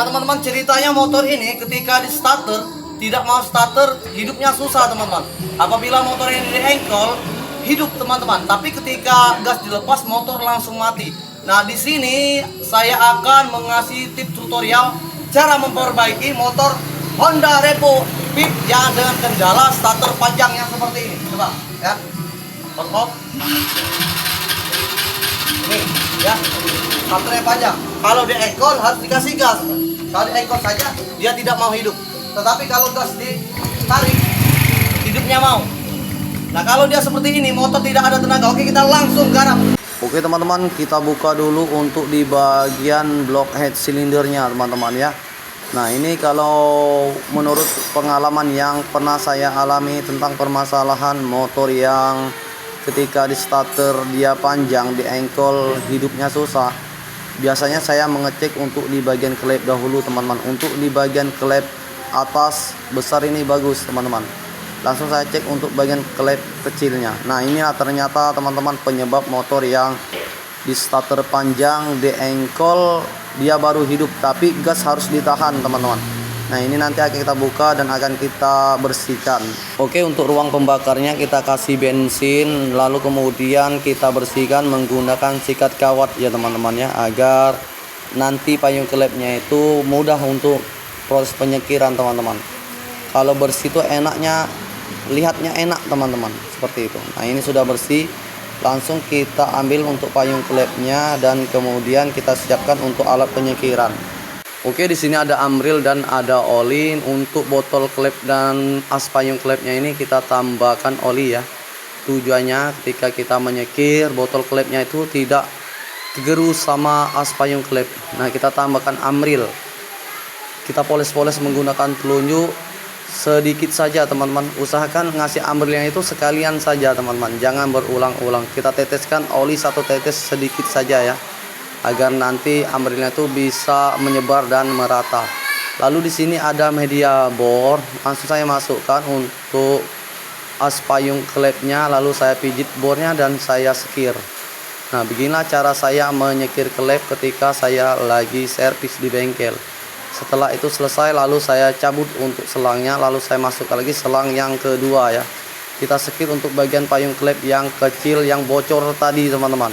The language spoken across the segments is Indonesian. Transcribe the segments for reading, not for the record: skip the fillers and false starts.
Nah teman-teman, ceritanya motor ini ketika di starter tidak mau starter, hidupnya susah teman-teman. Apabila motor ini diengkol, hidup teman-teman. Tapi ketika gas dilepas, motor langsung mati. Nah di sini saya akan mengasih tips tutorial cara memperbaiki motor Honda Revo Pip yang dengan kendala starter panjang yang seperti ini. Coba ya, on off. Ini ya, starternya panjang. Kalau diengkol harus dikasih gas. Kalau diengkol saja dia tidak mau hidup. Tetapi kalau gas ditarik, hidupnya mau. Nah kalau dia seperti ini, motor tidak ada tenaga. Oke, kita langsung garap. Oke teman-teman, kita buka dulu untuk di bagian blockhead silindernya teman-teman ya. Nah ini kalau menurut pengalaman yang pernah saya alami tentang permasalahan motor yang ketika di starter dia panjang, di engkol hidupnya susah, biasanya saya mengecek untuk di bagian klep dahulu teman-teman. Untuk di bagian klep atas besar ini bagus teman-teman, langsung saya cek untuk bagian klep kecilnya. Nah ini ternyata teman-teman penyebab motor yang di starter panjang, di engkol dia baru hidup, tapi gas harus ditahan teman-teman. Nah ini nanti akan kita buka dan akan kita bersihkan. Oke, untuk ruang pembakarnya kita kasih bensin, lalu kemudian kita bersihkan menggunakan sikat kawat ya teman-teman ya, agar nanti payung klepnya itu mudah untuk proses penyekiran teman-teman. Kalau bersih itu enaknya, lihatnya enak teman-teman, seperti itu. Nah ini sudah bersih, langsung kita ambil untuk payung klepnya dan kemudian kita siapkan untuk alat penyekiran. Oke, di sini ada amril dan ada oli. Untuk botol klep dan as payung klepnya ini kita tambahkan oli ya. Tujuannya ketika kita menyekir botol klepnya itu tidak tergerus sama as payung klep. Nah kita tambahkan amril, kita poles-poles menggunakan telunjuk sedikit saja teman-teman. Usahakan ngasih amrilnya itu sekalian saja teman-teman, jangan berulang-ulang. Kita teteskan oli satu tetes sedikit saja ya, agar nanti amrilnya itu bisa menyebar dan merata. Lalu di sini ada media bor, langsung saya masukkan untuk as payung klepnya, lalu saya pijit bornya dan saya sekir. Nah beginilah cara saya menyekir klep ketika saya lagi servis di bengkel. Setelah itu selesai, lalu saya cabut untuk selangnya, lalu saya masukkan lagi selang yang kedua ya. Kita sekir untuk bagian payung klep yang kecil yang bocor tadi teman-teman.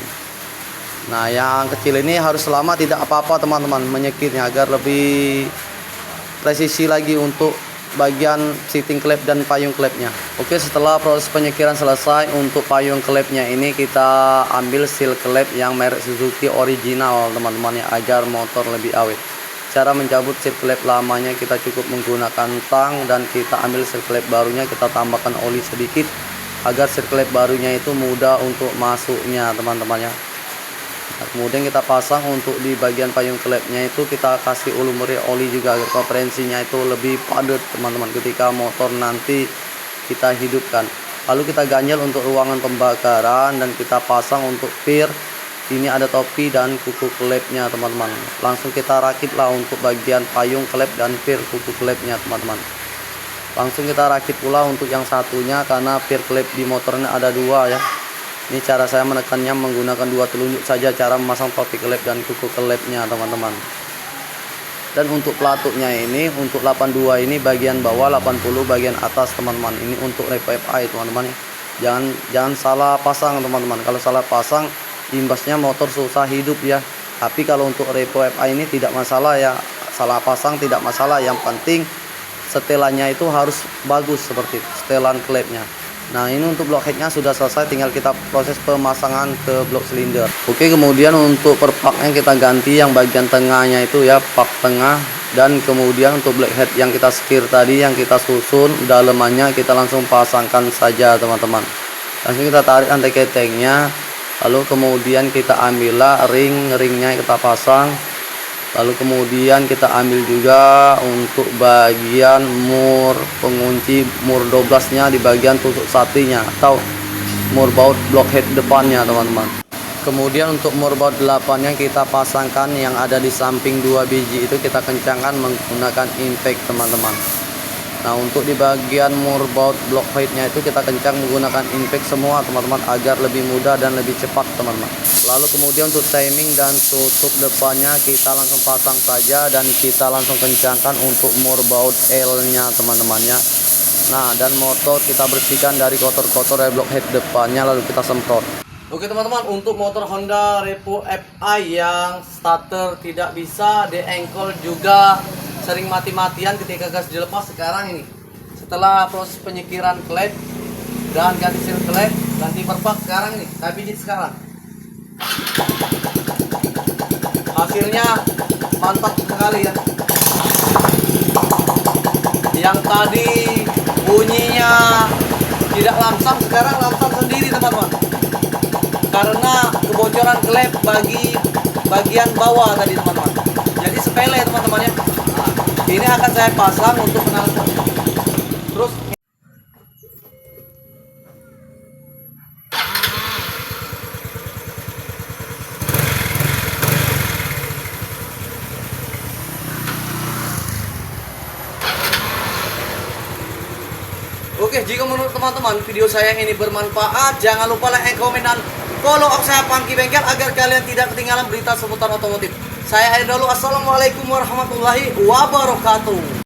Nah yang kecil ini harus lama tidak apa-apa teman-teman menyekirnya, agar lebih presisi lagi untuk bagian seating klep dan payung klepnya. Oke, setelah proses penyekiran selesai, untuk payung klepnya ini kita ambil seal klep yang merek Suzuki original teman-teman ya, agar motor lebih awet. Cara mencabut seal klep lamanya kita cukup menggunakan tang, dan kita ambil seal klep barunya, kita tambahkan oli sedikit agar seal klep barunya itu mudah untuk masuknya teman-teman ya. Nah, kemudian kita pasang untuk di bagian payung klepnya itu kita kasih ulumuri oli juga agar koferensinya itu lebih padat teman-teman ketika motor nanti kita hidupkan. Lalu kita ganjel untuk ruangan pembakaran dan kita pasang untuk pir. Ini ada topi dan kuku klepnya teman-teman. Langsung kita rakitlah untuk bagian payung klep dan pir kuku klepnya teman-teman. Langsung kita rakit pula untuk yang satunya, karena pir klep di motornya ada dua ya. Ini cara saya menekannya menggunakan dua telunjuk saja, cara memasang topi klep dan kuku klepnya teman-teman. Dan untuk pelatutnya ini, untuk 82 ini bagian bawah, 80 bagian atas teman-teman. Ini untuk Revo FI teman-teman. Jangan salah pasang teman-teman. Kalau salah pasang, imbasnya motor susah hidup ya. Tapi kalau untuk Revo FI ini tidak masalah ya, salah pasang tidak masalah. Yang penting setelannya itu harus bagus, seperti setelan klepnya. Nah ini untuk blockheadnya sudah selesai, tinggal kita proses pemasangan ke blok silinder. Oke, kemudian untuk per paknya kita ganti yang bagian tengahnya itu ya, pak tengah. Dan kemudian untuk blockhead yang kita sekir tadi, yang kita susun dalemannya, kita langsung pasangkan saja teman-teman. Langsung kita tarik rantai ketengnya, lalu kemudian kita ambillah ringnya kita pasang. Lalu kemudian kita ambil juga untuk bagian mur pengunci mur 12 nya di bagian tusuk satinya atau mur baut blockhead depannya teman-teman. Kemudian untuk mur baut 8 nya kita pasangkan yang ada di samping 2 biji itu, kita kencangkan menggunakan impact teman-teman. Nah, untuk di bagian murbaut block headnya itu kita kencang menggunakan impact semua teman-teman, agar lebih mudah dan lebih cepat teman-teman. Lalu kemudian untuk timing dan tutup depannya kita langsung pasang saja, dan kita langsung kencangkan untuk murbaut L nya teman-teman ya. Nah, dan motor kita bersihkan dari kotor-kotor dari block head depannya, lalu kita semprot. Oke teman-teman, untuk motor Honda Revo Fi yang starter tidak bisa, de-engkol juga sering mati-matian ketika gas dilepas. Sekarang ini setelah proses penyikiran klep dan ganti seal klep, ganti perpak, sekarang ini saya pijit sekarang, hasilnya mantap sekali ya. Yang tadi bunyinya tidak lamsam, sekarang lamsam sendiri teman-teman, karena kebocoran klep bagi bagian bawah tadi teman-teman. Jadi sepele teman-teman ya. Nah, ini akan saya pasang untuk knalpot. Terus oke, jika menurut teman-teman video saya ini bermanfaat, jangan lupa like, komen, dan follow saya Pangki Bengkel agar kalian tidak ketinggalan berita seputar otomotif. Saya akhir dulu, assalamualaikum warahmatullahi wabarakatuh.